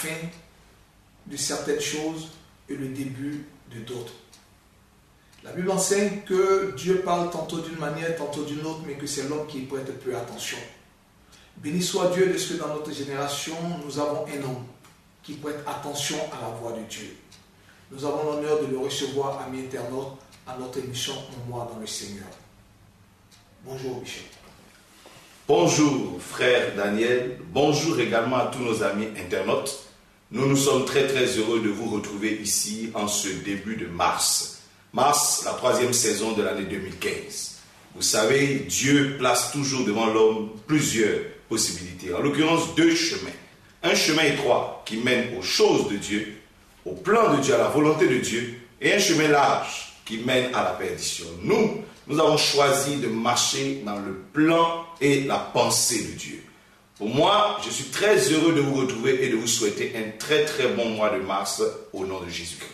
fin de certaines choses et le début de d'autres. La Bible enseigne que Dieu parle tantôt d'une manière, tantôt d'une autre, mais que c'est l'homme qui prête peu attention. Béni soit Dieu de ce que dans notre génération, nous avons un homme qui prête attention à la voix de Dieu. Nous avons l'honneur de le recevoir, amis internautes, à notre émission « Moi dans le Seigneur ». Bonjour, Bishop. Bonjour, frère Daniel. Bonjour également à tous nos amis internautes. Nous sommes très heureux de vous retrouver ici en ce début de mars. Mars, la 3e saison de l'année 2015. Vous savez, Dieu place toujours devant l'homme plusieurs possibilités. En l'occurrence, 2 chemins. Un chemin étroit qui mène aux choses de Dieu, au plan de Dieu, à la volonté de Dieu, et un chemin large qui mène à la perdition. Nous avons choisi de marcher dans le plan et la pensée de Dieu. Pour moi, je suis très heureux de vous retrouver et de vous souhaiter un très bon mois de mars au nom de Jésus-Christ.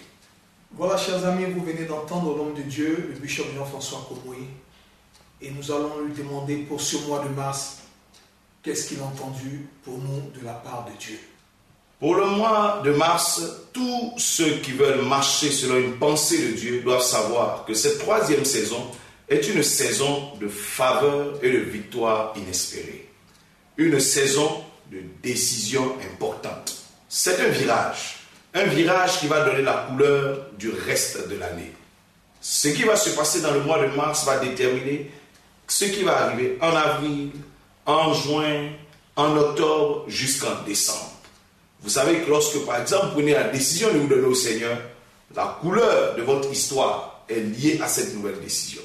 Voilà, chers amis, vous venez d'entendre l'homme de Dieu, le bishop Jean-François Komoï, et nous allons lui demander pour ce mois de mars, qu'est-ce qu'il a entendu pour nous de la part de Dieu. Pour le mois de mars, tous ceux qui veulent marcher selon une pensée de Dieu doivent savoir que cette 3e saison est une saison de faveur et de victoire inespérée. Une saison de décision importante. C'est un virage qui va donner la couleur du reste de l'année. Ce qui va se passer dans le mois de mars va déterminer ce qui va arriver en avril, en juin, en octobre, jusqu'en décembre. Vous savez que lorsque, par exemple, vous prenez la décision de vous donner au Seigneur, la couleur de votre histoire est liée à cette nouvelle décision.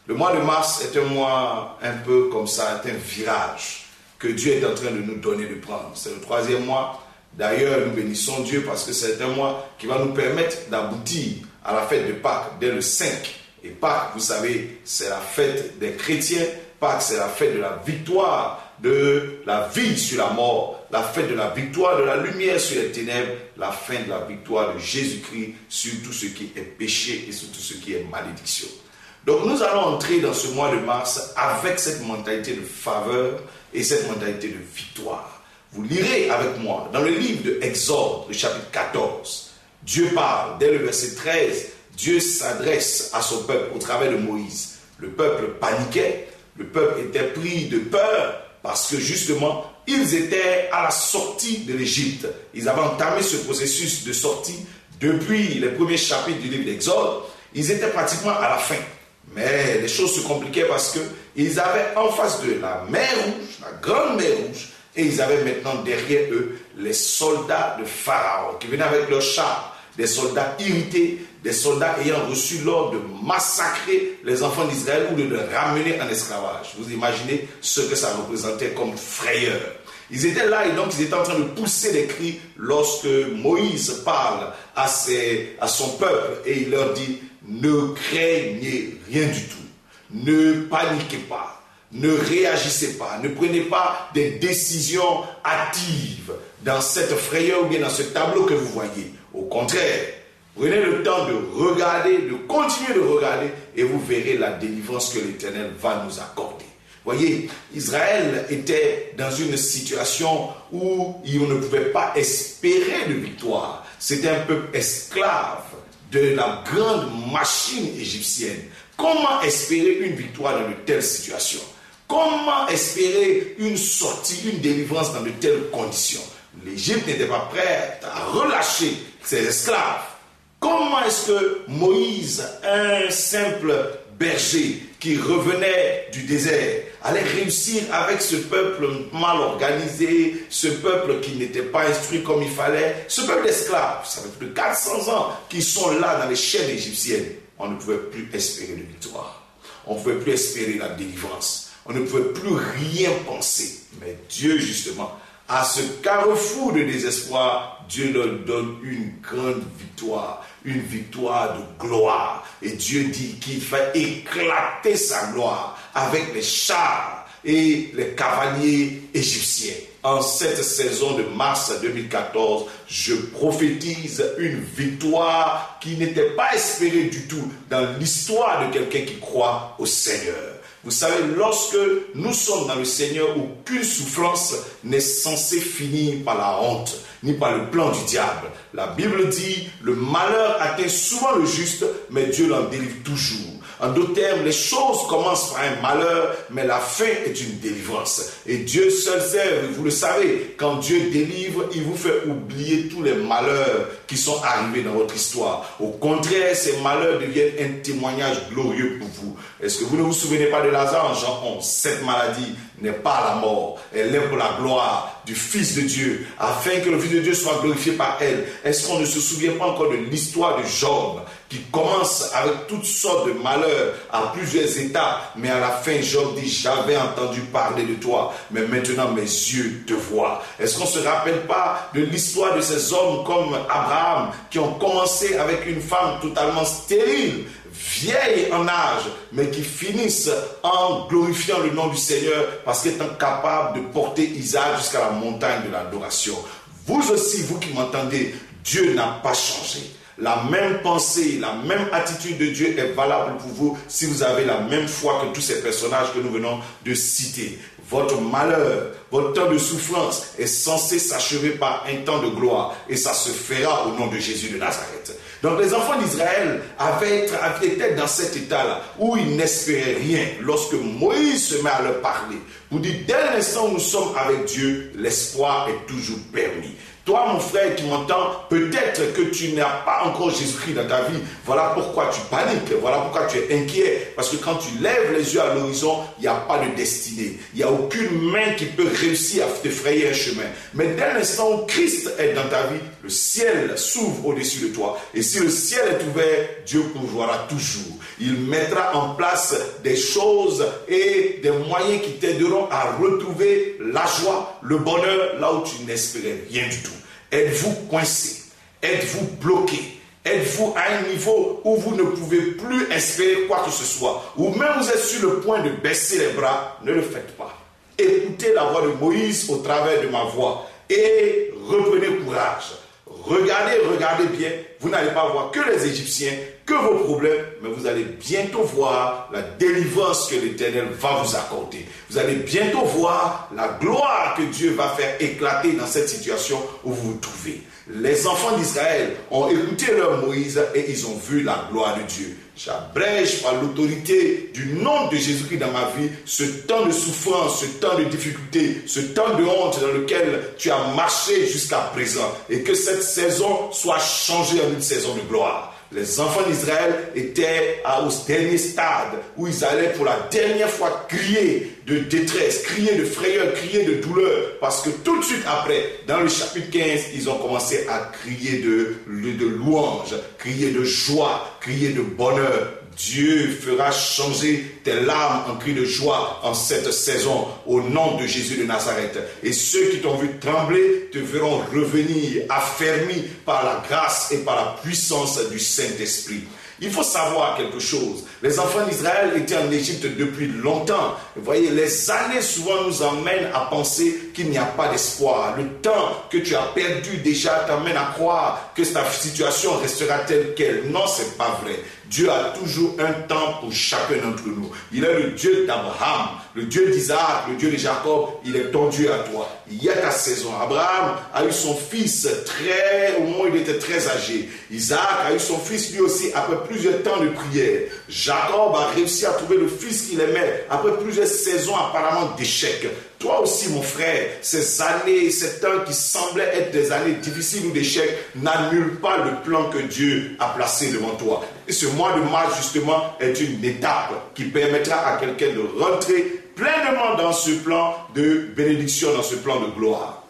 Le mois de mars est un mois un peu comme ça, est un virage que Dieu est en train de nous donner de prendre. C'est le 3e mois. D'ailleurs, nous bénissons Dieu parce que c'est un mois qui va nous permettre d'aboutir à la fête de Pâques dès le 5. Et Pâques, vous savez, c'est la fête des chrétiens. Pâques, c'est la fête de la victoire de la vie sur la mort, la fête de la victoire de la lumière sur les ténèbres, la fin de la victoire de Jésus-Christ sur tout ce qui est péché et sur tout ce qui est malédiction. Donc nous allons entrer dans ce mois de mars avec cette mentalité de faveur et cette mentalité de victoire. Vous lirez avec moi dans le livre de Exode, le chapitre 14. Dieu parle, dès le verset 13, Dieu s'adresse à son peuple au travers de Moïse. Le peuple paniquait, le peuple était pris de peur parce que justement, ils étaient à la sortie de l'Égypte. Ils avaient entamé ce processus de sortie depuis les premiers chapitres du livre d'Exode. Ils étaient pratiquement à la fin. Mais les choses se compliquaient parce qu'ils avaient en face d'eux la mer Rouge, la grande mer Rouge, et ils avaient maintenant derrière eux les soldats de Pharaon qui venaient avec leurs chars, des soldats irrités, des soldats ayant reçu l'ordre de massacrer les enfants d'Israël ou de les ramener en esclavage. Vous imaginez ce que ça représentait comme frayeur. Ils étaient là et donc ils étaient en train de pousser des cris lorsque Moïse parle à son peuple et il leur dit: ne craignez rien du tout, ne paniquez pas, ne réagissez pas, ne prenez pas des décisions hâtives dans cette frayeur ou bien dans ce tableau que vous voyez. Au contraire, prenez le temps de regarder, de continuer de regarder et vous verrez la délivrance que l'Éternel va nous accorder. Voyez, Israël était dans une situation où il ne pouvait pas espérer de victoire. C'était un peuple esclave de la grande machine égyptienne. Comment espérer une victoire dans de telles situations? Comment espérer une sortie, une délivrance dans de telles conditions? L'Égypte n'était pas prête à relâcher ses esclaves. Comment est-ce que Moïse, un simple berger qui revenait du désert, allait réussir avec ce peuple mal organisé, ce peuple qui n'était pas instruit comme il fallait, ce peuple d'esclaves? Ça fait plus de 400 ans qu'ils sont là dans les chaînes égyptiennes. On ne pouvait plus espérer de victoire. On ne pouvait plus espérer la délivrance. On ne pouvait plus rien penser. Mais Dieu, justement, à ce carrefour de désespoir, Dieu leur donne une grande victoire, une victoire de gloire. Et Dieu dit qu'il fait éclater sa gloire avec les chars et les cavaliers égyptiens. En cette saison de mars 2014, je prophétise une victoire qui n'était pas espérée du tout dans l'histoire de quelqu'un qui croit au Seigneur. Vous savez, lorsque nous sommes dans le Seigneur, aucune souffrance n'est censée finir par la honte. ni par le plan du diable. La Bible dit, le malheur atteint souvent le juste, mais Dieu l'en délivre toujours. En d'autres termes, les choses commencent par un malheur, mais la fin est une délivrance. Et Dieu seul sait, vous le savez, quand Dieu délivre, il vous fait oublier tous les malheurs qui sont arrivés dans votre histoire. Au contraire, ces malheurs deviennent un témoignage glorieux pour vous. Est-ce que vous ne vous souvenez pas de Lazare en Jean 11? Cette maladie n'est pas la mort, elle est pour la gloire du Fils de Dieu, afin que le Fils de Dieu soit glorifié par elle. Est-ce qu'on ne se souvient pas encore de l'histoire de Job, qui commence avec toutes sortes de malheurs à plusieurs étapes, mais à la fin Job dit, j'avais entendu parler de toi, mais maintenant mes yeux te voient. Est-ce qu'on ne se rappelle pas de l'histoire de ces hommes comme Abraham, qui ont commencé avec une femme totalement stérile, vieille en âge, mais qui finissent en glorifiant le nom du Seigneur, parce qu'étant capable de porter Isaac jusqu'à la montagne de l'adoration. Vous aussi, vous qui m'entendez, Dieu n'a pas changé. La même pensée, la même attitude de Dieu est valable pour vous si vous avez la même foi que tous ces personnages que nous venons de citer. Votre malheur, votre temps de souffrance est censé s'achever par un temps de gloire, et ça se fera au nom de Jésus de Nazareth. Donc les enfants d'Israël étaient dans cet état-là où ils n'espéraient rien lorsque Moïse se met à leur parler. Vous dites, dès l'instant où nous sommes avec Dieu, l'espoir est toujours permis. Toi, mon frère qui m'entends, peut-être que tu n'as pas encore Jésus-Christ dans ta vie. Voilà pourquoi tu paniques, voilà pourquoi tu es inquiet. Parce que quand tu lèves les yeux à l'horizon, il n'y a pas de destinée. Il n'y a aucune main qui peut réussir à te frayer un chemin. Mais dès l'instant où Christ est dans ta vie, le ciel s'ouvre au-dessus de toi. Et si le ciel est ouvert, Dieu pourvoira toujours. Il mettra en place des choses et des moyens qui t'aideront à retrouver la joie, le bonheur, là où tu n'espérais rien du tout. Êtes-vous coincé? Êtes-vous bloqué? Êtes-vous à un niveau où vous ne pouvez plus espérer quoi que ce soit? Ou même vous êtes sur le point de baisser les bras? Ne le faites pas. Écoutez la voix de Moïse au travers de ma voix et reprenez courage. Regardez bien. Vous n'allez pas voir que les Égyptiens, que vos problèmes, mais vous allez bientôt voir la délivrance que l'Éternel va vous accorder. Vous allez bientôt voir la gloire que Dieu va faire éclater dans cette situation où vous vous trouvez. Les enfants d'Israël ont écouté leur Moïse et ils ont vu la gloire de Dieu. J'abrège par l'autorité du nom de Jésus-Christ dans ma vie ce temps de souffrance, ce temps de difficulté, ce temps de honte dans lequel tu as marché jusqu'à présent, et que cette saison soit changée en une saison de gloire. Les enfants d'Israël étaient au dernier stade où ils allaient pour la dernière fois crier de détresse, crier de frayeur, crier de douleur. Parce que tout de suite après, dans le chapitre 15, ils ont commencé à crier de louange, crier de joie, crier de bonheur. Dieu fera changer tes larmes en cris de joie en cette saison au nom de Jésus de Nazareth. Et ceux qui t'ont vu trembler te verront revenir affermis par la grâce et par la puissance du Saint-Esprit. Il faut savoir quelque chose. Les enfants d'Israël étaient en Égypte depuis longtemps. Vous voyez, les années souvent nous emmènent à penser qu'il n'y a pas d'espoir. Le temps que tu as perdu déjà t'emmène à croire que ta situation restera telle qu'elle. Non, c'est pas vrai. Dieu a toujours un temps pour chacun d'entre nous. Il est le Dieu d'Abraham, le Dieu d'Isaac, le Dieu de Jacob. Il est ton Dieu à toi. Il y a ta saison. Abraham a eu son fils au moment où il était très âgé. Isaac a eu son fils lui aussi après plusieurs temps de prière. Jacob a réussi à trouver le fils qu'il aimait après plusieurs saisons apparemment d'échecs. Toi aussi, mon frère, ces années, ces temps qui semblaient être des années difficiles ou d'échecs n'annulent pas le plan que Dieu a placé devant toi. Et ce mois de mars, justement, est une étape qui permettra à quelqu'un de rentrer pleinement dans ce plan de bénédiction, dans ce plan de gloire.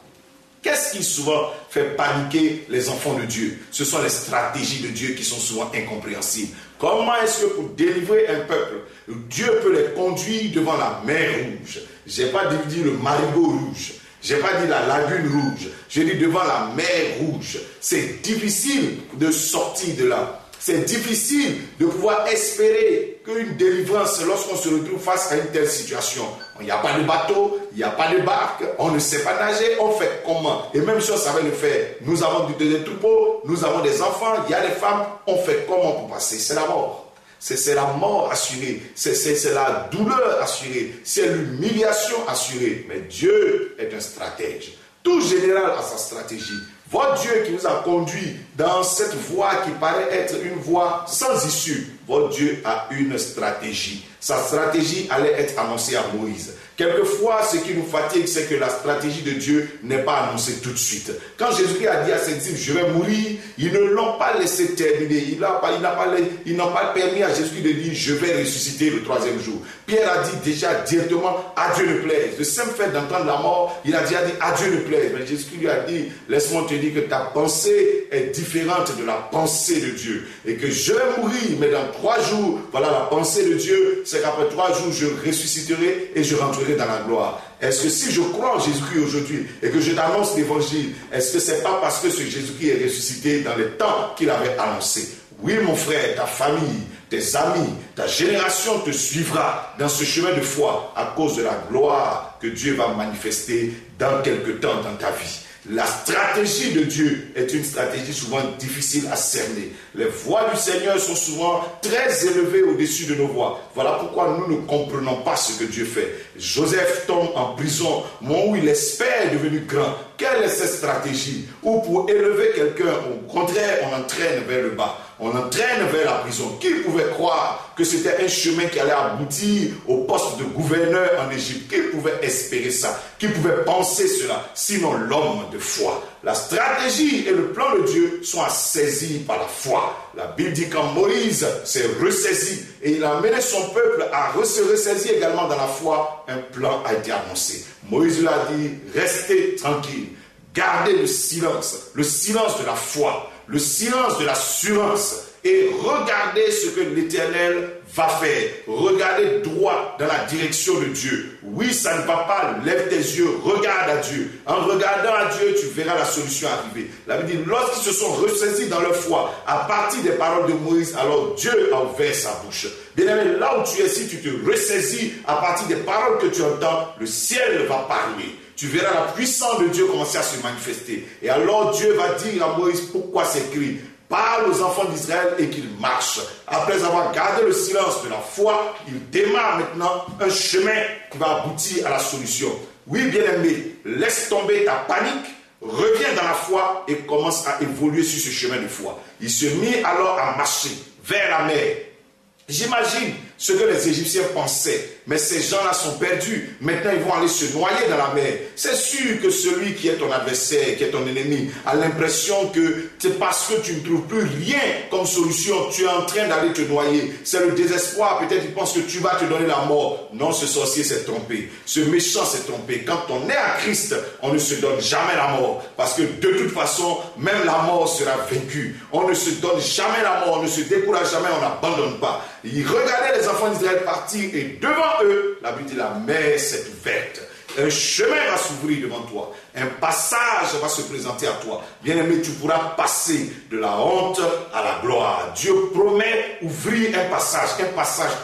Qu'est-ce qui souvent fait paniquer les enfants de Dieu? Ce sont les stratégies de Dieu qui sont souvent incompréhensibles. Comment est-ce que pour délivrer un peuple, Dieu peut les conduire devant la mer rouge? Je n'ai pas dit le marigot rouge. Je n'ai pas dit la lagune rouge. J'ai dit devant la mer rouge. C'est difficile de sortir de là. C'est difficile de pouvoir espérer qu'une délivrance, lorsqu'on se retrouve face à une telle situation. Il n'y a pas de bateau, il n'y a pas de barque, on ne sait pas nager, on fait comment? Et même si on savait le faire, nous avons des troupeaux, nous avons des enfants, il y a des femmes, on fait comment pour passer? C'est la mort. C'est la mort assurée, c'est la douleur assurée, c'est l'humiliation assurée. Mais Dieu est un stratège. Tout général a sa stratégie. Votre Dieu qui vous a conduit dans cette voie qui paraît être une voie sans issue, votre Dieu a une stratégie. Sa stratégie allait être annoncée à Moïse. Quelquefois, ce qui nous fatigue, c'est que la stratégie de Dieu n'est pas annoncée tout de suite. Quand Jésus-Christ a dit à ses disciples, je vais mourir, ils ne l'ont pas laissé terminer. Ils n'ont pas permis à Jésus-Christ de dire, je vais ressusciter le 3e jour. Pierre a dit déjà directement, à Dieu ne plaise. Le simple fait d'entendre la mort, il a déjà dit, à Dieu ne plaise. Mais Jésus-Christ lui a dit, laisse-moi te dire que ta pensée est différente de la pensée de Dieu. Et que je vais mourir, mais dans 3 jours, voilà la pensée de Dieu, c'est qu'après 3 jours, je ressusciterai et je rentrerai dans la gloire. Est-ce que si je crois en Jésus-Christ aujourd'hui et que je t'annonce l'évangile, est-ce que c'est pas parce que ce Jésus-Christ est ressuscité dans les temps qu'il avait annoncé? Oui, mon frère, ta famille, tes amis, ta génération te suivra dans ce chemin de foi à cause de la gloire que Dieu va manifester dans quelque temps dans ta vie. La stratégie de Dieu est une stratégie souvent difficile à cerner. Les voies du Seigneur sont souvent très élevées au-dessus de nos voies. Voilà pourquoi nous ne comprenons pas ce que Dieu fait. Joseph tombe en prison, moment où il espère est devenu grand. Quelle est cette stratégie? Ou pour élever quelqu'un, au contraire, on entraîne vers le bas. On entraîne vers la prison. Qui pouvait croire que c'était un chemin qui allait aboutir au poste de gouverneur en Égypte? Qui pouvait espérer ça? Qui pouvait penser cela? Sinon l'homme de foi. La stratégie et le plan de Dieu sont saisis par la foi. La Bible dit quand Moïse s'est ressaisi et il a amené son peuple à se ressaisir également dans la foi, un plan a été annoncé. Moïse lui a dit, restez tranquille, gardez le silence de la foi, le silence de l'assurance et regardez ce que l'Éternel va faire. Regardez droit dans la direction de Dieu. Oui, ça ne va pas, lève tes yeux, regarde à Dieu. En regardant à Dieu, tu verras la solution arriver. La Bible dit, lorsqu'ils se sont ressaisis dans leur foi, à partir des paroles de Moïse, alors Dieu a ouvert sa bouche. Bien-aimé, là où tu es, si tu te ressaisis à partir des paroles que tu entends, le ciel va parler. Tu verras la puissance de Dieu commencer à se manifester. Et alors Dieu va dire à Moïse pourquoi c'est écrit. Parle aux enfants d'Israël et qu'ils marchent. Après avoir gardé le silence de la foi, il démarre maintenant un chemin qui va aboutir à la solution. Oui, bien-aimé, laisse tomber ta panique, reviens dans la foi et commence à évoluer sur ce chemin de foi. Il se mit alors à marcher vers la mer. J'imagine ce que les Égyptiens pensaient. Mais ces gens-là sont perdus. Maintenant, ils vont aller se noyer dans la mer. C'est sûr que celui qui est ton adversaire, qui est ton ennemi, a l'impression que c'est parce que tu ne trouves plus rien comme solution, tu es en train d'aller te noyer. C'est le désespoir. Peut-être qu'il pense que tu vas te donner la mort. Non, ce sorcier s'est trompé. Ce méchant s'est trompé. Quand on est à Christ, on ne se donne jamais la mort. Parce que de toute façon, même la mort sera vaincue. On ne se donne jamais la mort. On ne se décourage jamais. On n'abandonne pas. Il regardait les enfants d'Israël partir et devant eux, la Bible dit la mer s'est ouverte. Un chemin va s'ouvrir devant toi. Un passage va se présenter à toi. Bien-aimé, tu pourras passer de la honte à la gloire. Dieu promet ouvrir un passage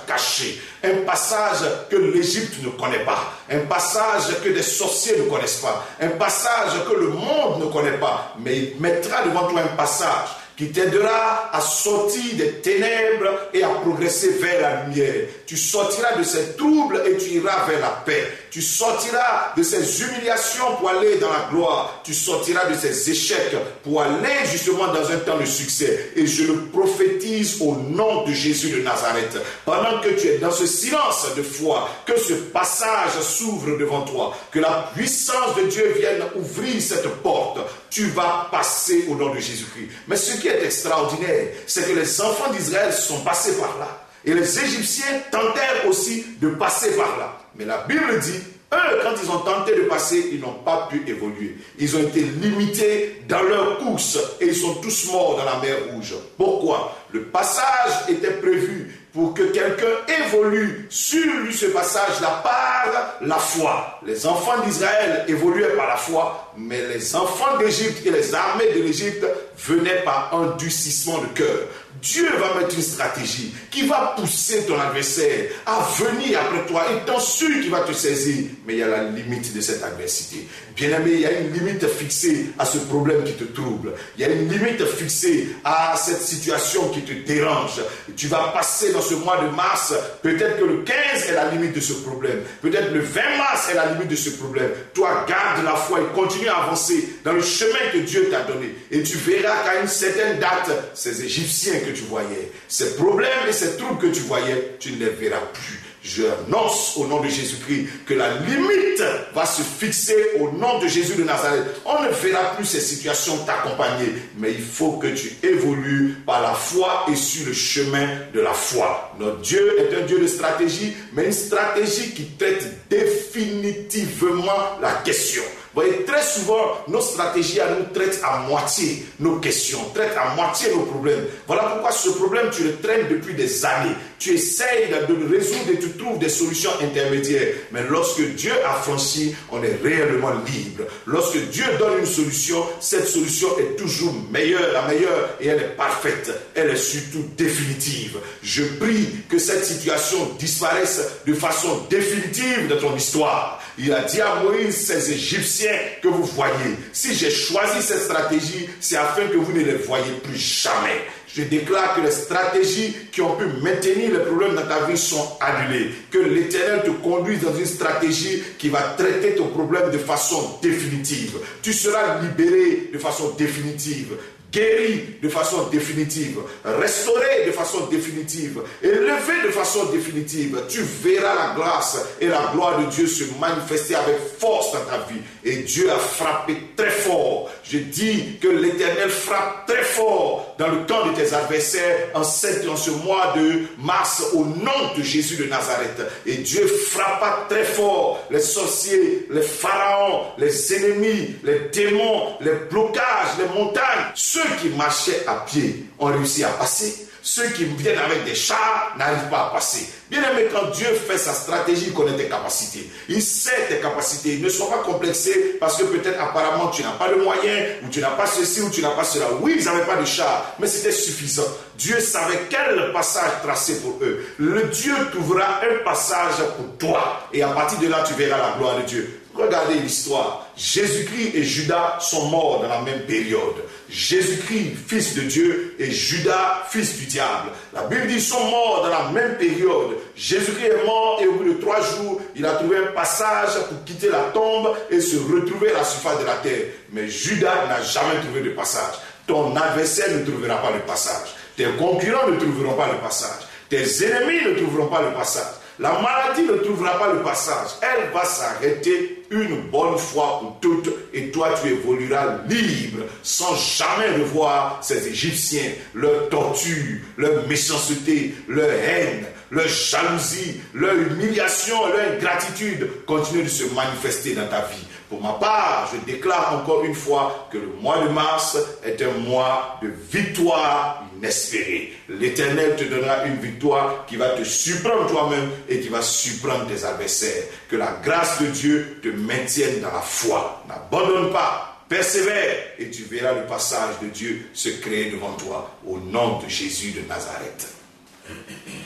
caché. Un passage que l'Égypte ne connaît pas. Un passage que des sorciers ne connaissent pas. Un passage que le monde ne connaît pas. Mais il mettra devant toi un passage qui t'aidera à sortir des ténèbres et à progresser vers la lumière. Tu sortiras de ces troubles et tu iras vers la paix. Tu sortiras de ces humiliations pour aller dans la gloire. Tu sortiras de ces échecs pour aller justement dans un temps de succès. Et je le prophétise au nom de Jésus de Nazareth. Pendant que tu es dans ce silence de foi, que ce passage s'ouvre devant toi, que la puissance de Dieu vienne ouvrir cette porte, tu vas passer au nom de Jésus-Christ. Mais ce qui est extraordinaire, c'est que les enfants d'Israël sont passés par là. Et les Égyptiens tentèrent aussi de passer par là. Mais la Bible dit, eux, quand ils ont tenté de passer, ils n'ont pas pu évoluer. Ils ont été limités dans leur course et ils sont tous morts dans la mer Rouge. Pourquoi? Le passage était prévu pour que quelqu'un évolue sur ce passage-là par la foi. Les enfants d'Israël évoluaient par la foi, mais les enfants d'Égypte et les armées de l'Égypte venaient par endurcissement de cœur. Dieu va mettre une stratégie qui va pousser ton adversaire à venir après toi, étant sûr qu'il va te saisir. Mais il y a la limite de cette adversité. Bien-aimé, il y a une limite fixée à ce problème qui te trouble. Il y a une limite fixée à cette situation qui te dérange. Tu vas passer dans ce mois de mars, peut-être que le 15 est la limite de ce problème. Peut-être le 20 mars est la limite de ce problème. Toi, garde la foi et continue à avancer dans le chemin que Dieu t'a donné. Et tu verras qu'à une certaine date, ces Égyptiens que tu voyais, ces problèmes et ces troubles que tu voyais, tu ne les verras plus. Je annonce au nom de Jésus-Christ que la limite va se fixer au nom de Jésus de Nazareth. On ne verra plus ces situations t'accompagner, mais il faut que tu évolues par la foi et sur le chemin de la foi. Notre Dieu est un Dieu de stratégie, mais une stratégie qui traite définitivement la question. Vous voyez, très souvent, nos stratégies à nous traitent à moitié nos questions, traitent à moitié nos problèmes. Voilà pourquoi ce problème, tu le traînes depuis des années. Tu essayes de le résoudre et tu trouves des solutions intermédiaires. Mais lorsque Dieu a franchi, on est réellement libre. Lorsque Dieu donne une solution, cette solution est toujours meilleure, la meilleure, et elle est parfaite. Elle est surtout définitive. Je prie que cette situation disparaisse de façon définitive de ton histoire. Il a dit à Moïse, ces Égyptiens que vous voyez, si j'ai choisi cette stratégie, c'est afin que vous ne les voyez plus jamais. Je déclare que les stratégies qui ont pu maintenir les problèmes dans ta vie sont annulées. Que l'Éternel te conduise dans une stratégie qui va traiter ton problème de façon définitive. Tu seras libéré de façon définitive. Guéri de façon définitive, restauré de façon définitive, élevé de façon définitive. Tu verras la grâce et la gloire de Dieu se manifester avec force dans ta vie. Et Dieu a frappé très fort. Je dis que l'Éternel frappe très fort dans le camp de tes adversaires en ce mois de mars au nom de Jésus de Nazareth. Et Dieu frappa très fort les sorciers, les pharaons, les ennemis, les démons, les blocages, les montagnes. Ceux qui marchaient à pied ont réussi à passer. Ceux qui viennent avec des chars n'arrivent pas à passer. Bien aimé, quand Dieu fait sa stratégie, il connaît tes capacités. Il sait tes capacités. Ne sois pas complexé parce que peut-être apparemment tu n'as pas de moyens, ou tu n'as pas ceci, ou tu n'as pas cela. Oui, ils n'avaient pas de chars, mais c'était suffisant. Dieu savait quel passage tracer pour eux. Le Dieu t'ouvrira un passage pour toi. Et à partir de là, tu verras la gloire de Dieu. Regardez l'histoire. Jésus-Christ et Judas sont morts dans la même période. Jésus-Christ, fils de Dieu, et Judas, fils du diable. La Bible dit qu'ils sont morts dans la même période. Jésus-Christ est mort et au bout de 3 jours, il a trouvé un passage pour quitter la tombe et se retrouver à la surface de la terre. Mais Judas n'a jamais trouvé de passage. Ton adversaire ne trouvera pas le passage. Tes concurrents ne trouveront pas le passage. Tes ennemis ne trouveront pas le passage. La maladie ne trouvera pas le passage. Elle va s'arrêter une bonne fois pour toutes et toi tu évolueras libre sans jamais revoir ces Égyptiens, leur torture, leur méchanceté, leur haine, leur jalousie, leur humiliation, leur ingratitude continuent de se manifester dans ta vie. Pour ma part, je déclare encore une fois que le mois de mars est un mois de victoire inespérée. L'Éternel te donnera une victoire qui va te surprendre toi-même et qui va surprendre tes adversaires. Que la grâce de Dieu te maintienne dans la foi. N'abandonne pas, persévère et tu verras le passage de Dieu se créer devant toi au nom de Jésus de Nazareth.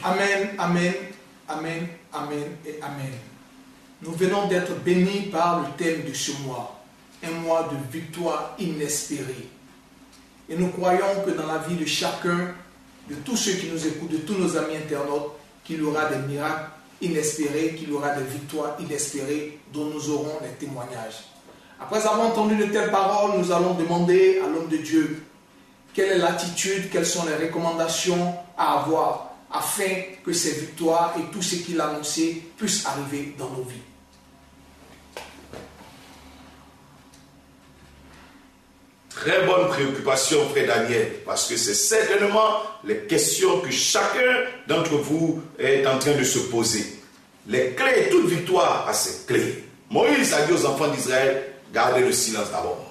Amen, amen, amen, amen et amen. Nous venons d'être bénis par le thème de ce mois, un mois de victoire inespérée. Et nous croyons que dans la vie de chacun, de tous ceux qui nous écoutent, de tous nos amis internautes, qu'il y aura des miracles inespérés, qu'il y aura des victoires inespérées dont nous aurons les témoignages. Après avoir entendu de telles paroles, nous allons demander à l'homme de Dieu quelle est l'attitude, quelles sont les recommandations à avoir afin que ces victoires et tout ce qu'il a annoncé puissent arriver dans nos vies. Très bonne préoccupation, frère Daniel, parce que c'est certainement les questions que chacun d'entre vous est en train de se poser. Les clés, toute victoire a ses clés. Moïse a dit aux enfants d'Israël, gardez le silence d'abord.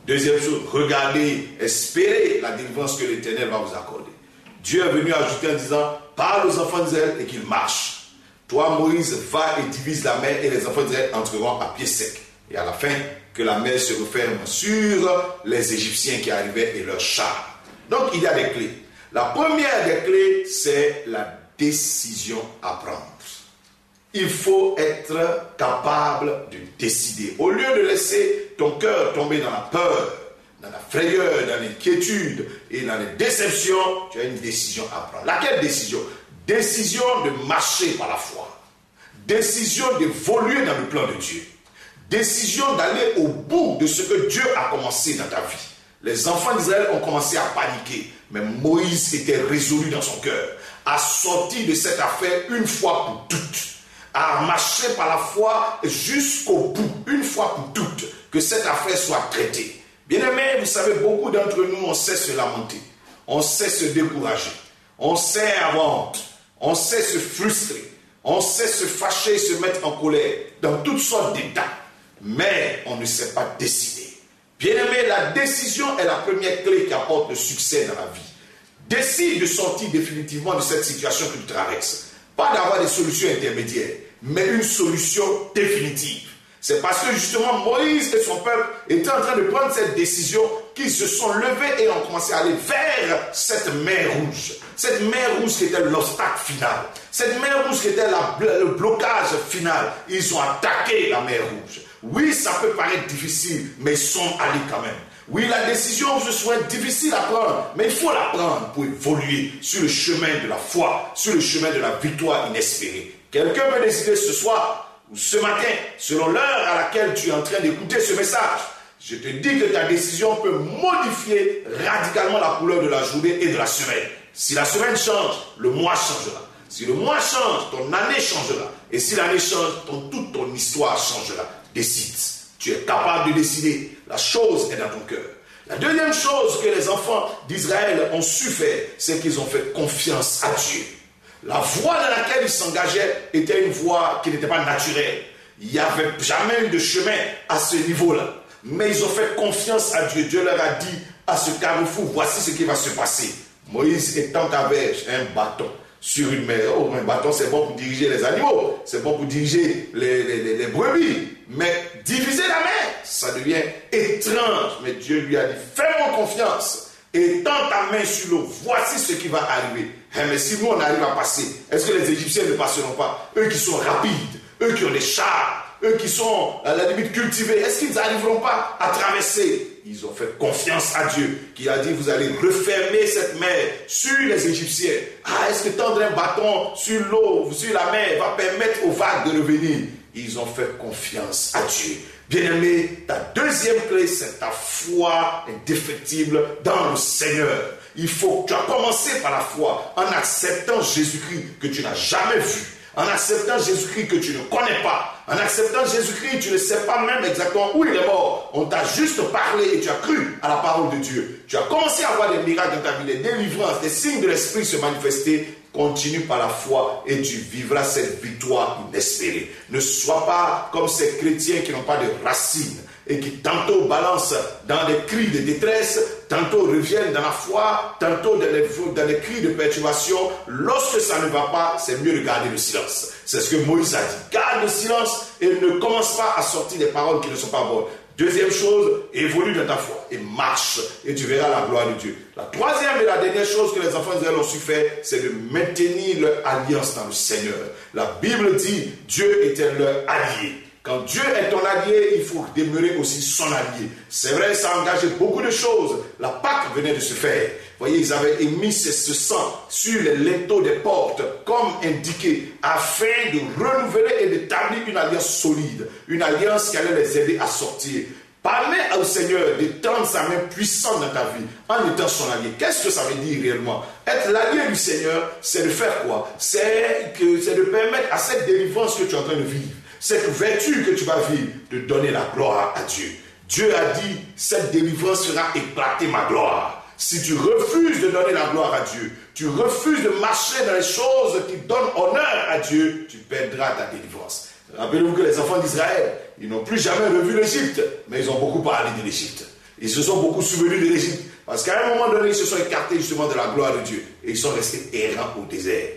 Deuxième chose, regardez, espérez la délivrance que l'Éternel va vous accorder. Dieu est venu ajouter en disant, parle aux enfants d'Israël et qu'ils marchent. Toi, Moïse, va et divise la mer et les enfants d'Israël entreront à pied sec. Et à la fin, que la mer se referme sur les Égyptiens qui arrivaient et leurs chars. Donc, il y a des clés. La première des clés, c'est la décision à prendre. Il faut être capable de décider. Au lieu de laisser ton cœur tomber dans la peur, dans la frayeur, dans l'inquiétude et dans les déceptions, tu as une décision à prendre. Laquelle décision? Décision de marcher par la foi. Décision d'évoluer dans le plan de Dieu. Décision d'aller au bout de ce que Dieu a commencé dans ta vie. Les enfants d'Israël ont commencé à paniquer, mais Moïse était résolu dans son cœur à sortir de cette affaire une fois pour toutes, à marcher par la foi jusqu'au bout, une fois pour toutes, que cette affaire soit traitée. Bien-aimés, vous savez, beaucoup d'entre nous, on sait se lamenter, on sait se décourager, on sait avoir honte, on sait se frustrer, on sait se fâcher, se mettre en colère, dans toutes sortes d'états, mais on ne sait pas décider. Bien-aimé, la décision est la première clé qui apporte le succès dans la vie. Décide de sortir définitivement de cette situation que tu traverses. Pas d'avoir des solutions intermédiaires, mais une solution définitive. C'est parce que justement Moïse et son peuple étaient en train de prendre cette décision qu'ils se sont levés et ont commencé à aller vers cette mer rouge. Cette mer rouge qui était l'obstacle final. Cette mer rouge qui était le blocage final. Ils ont attaqué la mer rouge. Oui, ça peut paraître difficile, mais ils sont allés quand même. Oui, la décision ce soit difficile à prendre, mais il faut la prendre pour évoluer sur le chemin de la foi, sur le chemin de la victoire inespérée. Quelqu'un peut décider ce soir ou ce matin, selon l'heure à laquelle tu es en train d'écouter ce message. Je te dis que ta décision peut modifier radicalement la couleur de la journée et de la semaine. Si la semaine change, le mois changera. Si le mois change, ton année changera. Et si l'année change, toute ton histoire changera. Décide. Tu es capable de décider. La chose est dans ton cœur. La deuxième chose que les enfants d'Israël ont su faire, c'est qu'ils ont fait confiance à Dieu. La voie dans laquelle ils s'engageaient était une voie qui n'était pas naturelle. Il n'y avait jamais eu de chemin à ce niveau-là. Mais ils ont fait confiance à Dieu. Dieu leur a dit à ce carrefour, voici ce qui va se passer. Moïs étend avec un bâton sur une mer. Oh, un bâton, c'est bon pour diriger les animaux. C'est bon pour diriger les brebis. Mais diviser la mer, ça devient étrange. Mais Dieu lui a dit, fais-moi confiance. Étends ta main sur l'eau. Voici ce qui va arriver. Mais si nous, on arrive à passer, est-ce que les Égyptiens ne passeront pas? Eux qui sont rapides, eux qui ont des chars, eux qui sont à la limite cultivés, est-ce qu'ils n'arriveront pas à traverser? Ils ont fait confiance à Dieu qui a dit, vous allez refermer cette mer sur les Égyptiens. Ah, est-ce que tendre un bâton sur l'eau, sur la mer, va permettre aux vagues de revenir? Ils ont fait confiance à Dieu. Bien-aimé, ta deuxième clé, c'est ta foi indéfectible dans le Seigneur. Il faut que tu as commencé par la foi en acceptant Jésus-Christ que tu n'as jamais vu. En acceptant Jésus-Christ que tu ne connais pas, en acceptant Jésus-Christ, tu ne sais pas même exactement où il est mort. On t'a juste parlé et tu as cru à la parole de Dieu. Tu as commencé à voir des miracles dans ta vie, des délivrances, des signes de l'Esprit se manifester. Continue par la foi et tu vivras cette victoire inespérée. Ne sois pas comme ces chrétiens qui n'ont pas de racines et qui tantôt balancent dans des cris de détresse, tantôt reviennent dans la foi, tantôt dans des cris de perturbation. Lorsque ça ne va pas, c'est mieux de garder le silence. C'est ce que Moïse a dit. Garde le silence et ne commence pas à sortir des paroles qui ne sont pas bonnes. Deuxième chose, évolue dans ta foi et marche et tu verras la gloire de Dieu. La troisième et la dernière chose que les enfants d'Israël ont su faire, c'est de maintenir leur alliance dans le Seigneur. La Bible dit, Dieu était leur allié. Quand Dieu est ton allié, il faut demeurer aussi son allié. C'est vrai, ça a engagé beaucoup de choses. La Pâque venait de se faire. Vous voyez, ils avaient émis ce sang sur les linteaux des portes, comme indiqué, afin de renouveler et d'établir une alliance solide. Une alliance qui allait les aider à sortir. Parler au Seigneur, d'étendre sa main puissante dans ta vie, en étant son allié. Qu'est-ce que ça veut dire réellement? Être l'allié du Seigneur, c'est de faire quoi? C'est de permettre à cette délivrance que tu es en train de vivre, cette vertu que tu vas vivre, de donner la gloire à Dieu. Dieu a dit, cette délivrance fera éclater ma gloire. Si tu refuses de donner la gloire à Dieu, tu refuses de marcher dans les choses qui donnent honneur à Dieu, tu perdras ta délivrance. Rappelez-vous que les enfants d'Israël, ils n'ont plus jamais revu l'Égypte, mais ils ont beaucoup parlé de l'Égypte. Ils se sont beaucoup souvenus de l'Égypte, parce qu'à un moment donné, ils se sont écartés justement de la gloire de Dieu, et ils sont restés errants au désert.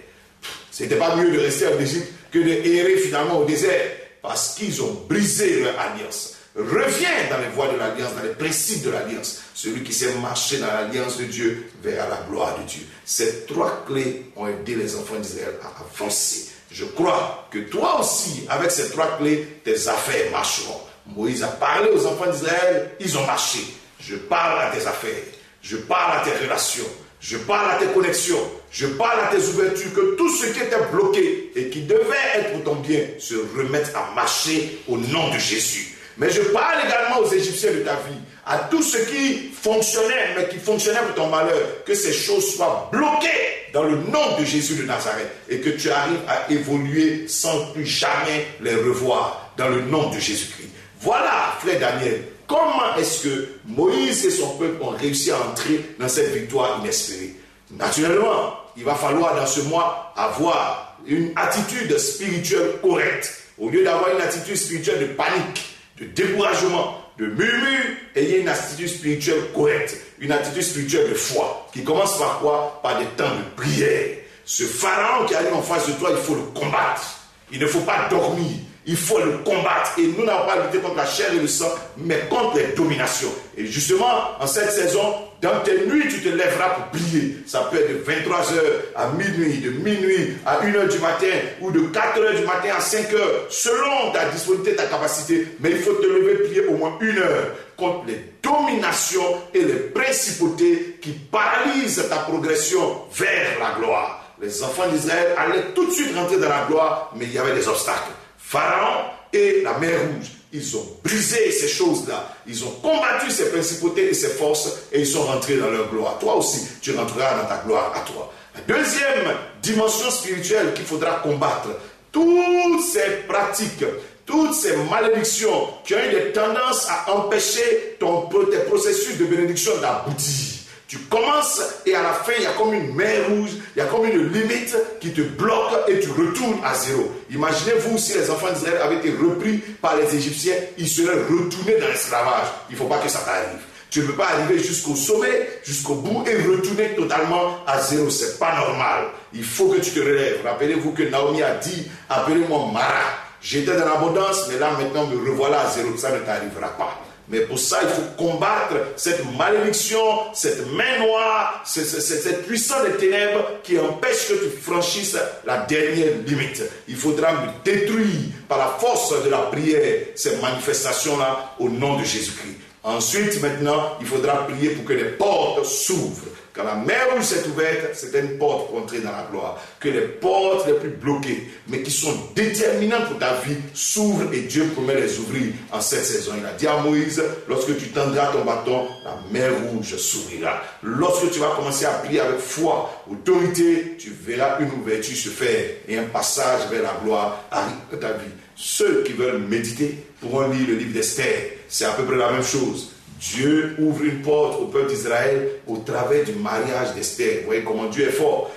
C'était pas mieux de rester en Égypte que de errer finalement au désert, parce qu'ils ont brisé leur alliance. revient dans les voies de l'alliance, dans les principes de l'alliance. Celui qui sait marcher dans l'alliance de Dieu verra la gloire de Dieu. Ces 3 clés ont aidé les enfants d'Israël à avancer. Je crois que toi aussi, avec ces 3 clés, tes affaires marcheront. Moïse a parlé aux enfants d'Israël, ils ont marché. Je parle à tes affaires, je parle à tes relations, je parle à tes connexions, je parle à tes ouvertures, que tout ce qui était bloqué et qui devait être pour ton bien se remette à marcher au nom de Jésus. Mais je parle également aux Égyptiens de ta vie, à tout ce qui fonctionnait, mais qui fonctionnait pour ton malheur, que ces choses soient bloquées dans le nom de Jésus de Nazareth et que tu arrives à évoluer sans plus jamais les revoir dans le nom de Jésus-Christ. Voilà, frère Daniel, comment est-ce que Moïse et son peuple ont réussi à entrer dans cette victoire inespérée? Naturellement, il va falloir dans ce mois avoir une attitude spirituelle correcte. Au lieu d'avoir une attitude spirituelle de panique, de découragement, de murmure, ayez une attitude spirituelle correcte, une attitude spirituelle de foi, qui commence par quoi? Par des temps de prière. Ce pharaon qui arrive en face de toi, il faut le combattre. Il ne faut pas dormir. Il faut le combattre. Et nous n'avons pas lutté contre la chair et le sang, mais contre les dominations. Et justement, en cette saison, dans tes nuits, tu te lèveras pour prier. Ça peut être de 23h à minuit, de minuit à 1h du matin, ou de 4h du matin à 5h, selon ta disponibilité, ta capacité. Mais il faut te lever prier au moins 1 heure contre les dominations et les principautés qui paralysent ta progression vers la gloire. Les enfants d'Israël allaient tout de suite rentrer dans la gloire, mais il y avait des obstacles. Pharaon et la mer Rouge, ils ont brisé ces choses-là. Ils ont combattu ces principautés et ces forces et ils sont rentrés dans leur gloire. Toi aussi, tu rentreras dans ta gloire à toi. La deuxième dimension spirituelle qu'il faudra combattre, toutes ces pratiques, toutes ces malédictions qui ont eu des tendances à empêcher tes processus de bénédiction d'aboutir. Tu commences et à la fin, il y a comme une mer rouge, il y a comme une limite qui te bloque et tu retournes à zéro. Imaginez-vous si les enfants d'Israël avaient été repris par les Égyptiens, ils seraient retournés dans l'esclavage. Il ne faut pas que ça t'arrive. Tu ne peux pas arriver jusqu'au sommet, jusqu'au bout et retourner totalement à zéro. Ce n'est pas normal. Il faut que tu te relèves. Rappelez-vous que Naomi a dit, appelez-moi Mara. J'étais dans l'abondance, mais là maintenant me revoilà à zéro. Ça ne t'arrivera pas. Mais pour ça, il faut combattre cette malédiction, cette main noire, cette puissance des ténèbres qui empêche que tu franchisses la dernière limite. Il faudra détruire par la force de la prière ces manifestations-là au nom de Jésus-Christ. Ensuite, maintenant, il faudra prier pour que les portes s'ouvrent. Quand la mer Rouge s'est ouverte, c'était une porte pour entrer dans la gloire. Que les portes les plus bloquées, mais qui sont déterminantes pour ta vie, s'ouvrent et Dieu promet les ouvrir en cette saison. Il a dit à Moïse, lorsque tu tendras ton bâton, la mer Rouge s'ouvrira. Lorsque tu vas commencer à prier avec foi, autorité, tu verras une ouverture se faire et un passage vers la gloire arrive dans ta vie. Ceux qui veulent méditer pourront lire le livre d'Esther. C'est à peu près la même chose. Dieu ouvre une porte au peuple d'Israël au travers du mariage d'Esther. Vous voyez comment Dieu est fort.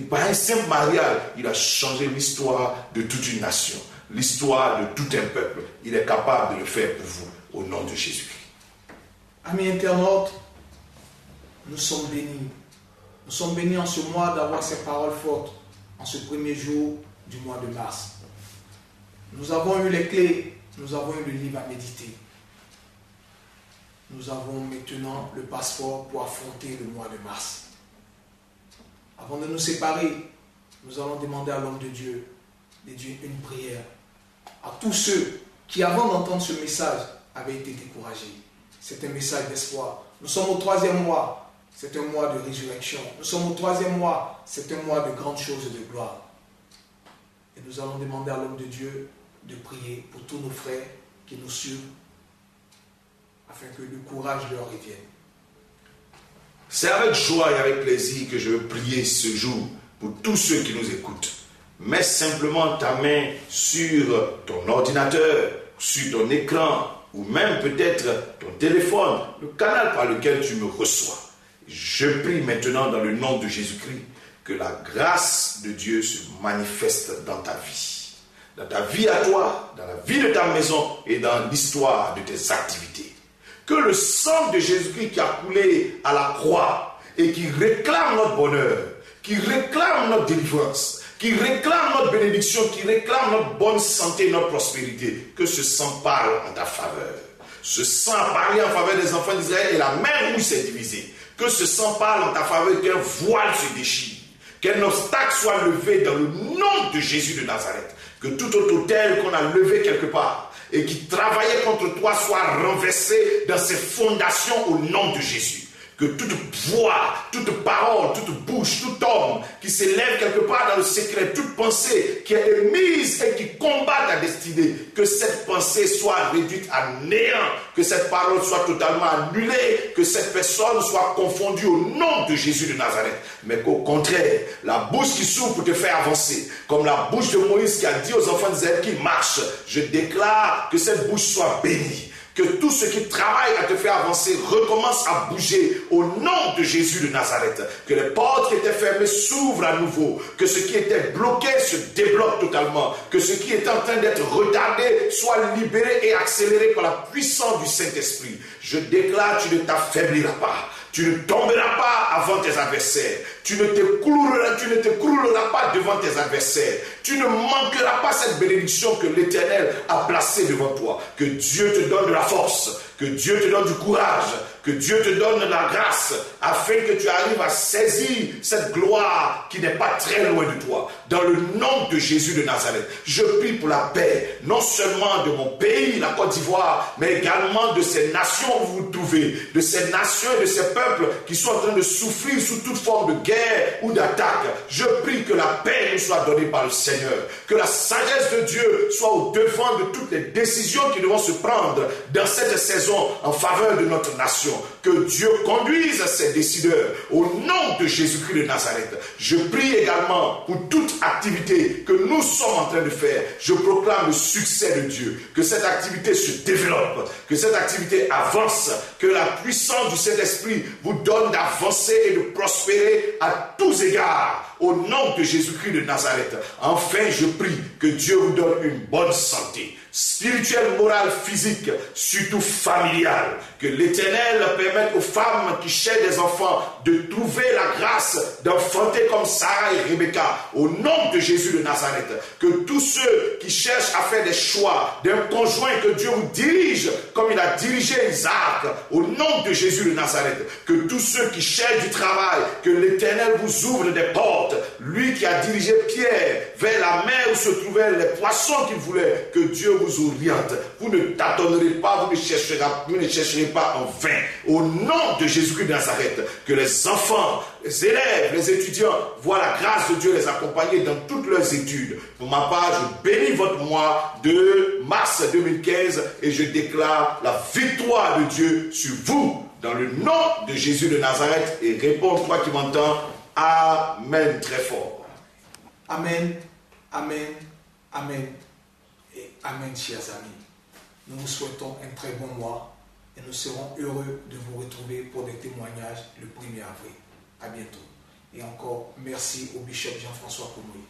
Par un simple mariage, il a changé l'histoire de toute une nation, l'histoire de tout un peuple. Il est capable de le faire pour vous, au nom de Jésus-Christ. Amis internautes, nous sommes bénis. Nous sommes bénis en ce mois d'avoir ces paroles fortes, en ce premier jour du mois de mars. Nous avons eu les clés, nous avons eu le livre à méditer. Nous avons maintenant le passeport pour affronter le mois de mars. Avant de nous séparer, nous allons demander à l'homme de Dieu de dire une prière à tous ceux qui, avant d'entendre ce message, avaient été découragés. C'est un message d'espoir. Nous sommes au 3e mois, c'est un mois de résurrection. Nous sommes au 3e mois, c'est un mois de grandes choses et de gloire. Et nous allons demander à l'homme de Dieu de prier pour tous nos frères qui nous suivent, afin que le courage leur revienne. C'est avec joie et avec plaisir que je veux prier ce jour pour tous ceux qui nous écoutent. Mets simplement ta main sur ton ordinateur, sur ton écran, ou même peut-être ton téléphone, le canal par lequel tu me reçois. Je prie maintenant dans le nom de Jésus-Christ que la grâce de Dieu se manifeste dans ta vie. Dans ta vie à toi, dans la vie de ta maison et dans l'histoire de tes activités. Que le sang de Jésus-Christ qui a coulé à la croix et qui réclame notre bonheur, qui réclame notre délivrance, qui réclame notre bénédiction, qui réclame notre bonne santé, notre prospérité, que ce sang parle en ta faveur. Ce sang a parlé en faveur des enfants d'Israël et la mer rouge s'est divisée. Que ce sang parle en ta faveur, qu'un voile se déchire. Qu'un obstacle soit levé dans le nom de Jésus de Nazareth. Que tout autre autel qu'on a levé quelque part et qui travaillait contre toi soit renversé dans ses fondations au nom de Jésus. Que toute voix, toute parole, toute bouche, tout homme qui s'élève quelque part dans le secret, toute pensée qui est émise et qui combat ta destinée, que cette pensée soit réduite à néant, que cette parole soit totalement annulée, que cette personne soit confondue au nom de Jésus de Nazareth. Mais qu'au contraire, la bouche qui s'ouvre pour te faire avancer, comme la bouche de Moïse qui a dit aux enfants d'Israël qu'ils marchent, je déclare que cette bouche soit bénie. Que tout ce qui travaille à te faire avancer recommence à bouger au nom de Jésus de Nazareth. Que les portes qui étaient fermées s'ouvrent à nouveau. Que ce qui était bloqué se débloque totalement. Que ce qui est en train d'être retardé soit libéré et accéléré par la puissance du Saint-Esprit. Je déclare, tu ne t'affaibliras pas. Tu ne tomberas pas avant tes adversaires. Tu ne t'écrouleras pas devant tes adversaires. Tu ne manqueras pas cette bénédiction que l'Éternel a placée devant toi. Que Dieu te donne de la force. Que Dieu te donne du courage. Que Dieu te donne de la grâce afin que tu arrives à saisir cette gloire qui n'est pas très loin de toi. Dans le nom de Jésus de Nazareth, je prie pour la paix, non seulement de mon pays, la Côte d'Ivoire, mais également de ces nations où vous vous trouvez, de ces nations et de ces peuples qui sont en train de souffrir sous toute forme de guerre ou d'attaque. Je prie que la paix nous soit donnée par le Seigneur, que la sagesse de Dieu soit au devant de toutes les décisions qui devront se prendre dans cette saison en faveur de notre nation. Que Dieu conduise ses décideurs au nom de Jésus-Christ de Nazareth. Je prie également pour toute activité que nous sommes en train de faire. Je proclame le succès de Dieu. Que cette activité se développe, que cette activité avance, que la puissance du Saint-Esprit vous donne d'avancer et de prospérer à tous égards. Au nom de Jésus-Christ de Nazareth. Enfin, je prie que Dieu vous donne une bonne santé, spirituelle, morale, physique, surtout familiale. Que l'Éternel permette aux femmes qui cherchent des enfants de trouver la grâce d'enfanter comme Sarah et Rebecca. Au nom de Jésus de Nazareth. Que tous ceux qui cherchent à faire des choix d'un conjoint, que Dieu vous dirige comme il a dirigé Isaac. Au nom de Jésus de Nazareth. Que tous ceux qui cherchent du travail, que l'Éternel vous ouvre des portes. Lui qui a dirigé Pierre vers la mer où se trouvaient les poissons qu'il voulait, que Dieu vous oriente. Vous ne tâtonnerez pas, vous ne chercherez pas en vain. Au nom de Jésus-Christ de Nazareth, que les enfants, les élèves, les étudiants voient la grâce de Dieu les accompagner dans toutes leurs études. Pour ma part, je bénis votre mois de mars 2015 et je déclare la victoire de Dieu sur vous dans le nom de Jésus de Nazareth. Et réponds, toi qui m'entends, Amen, très fort. Amen, amen, amen et amen, chers amis. Nous vous souhaitons un très bon mois et nous serons heureux de vous retrouver pour des témoignages le 1er avril. À bientôt. Et encore, merci au bishop Jean-François Komoui.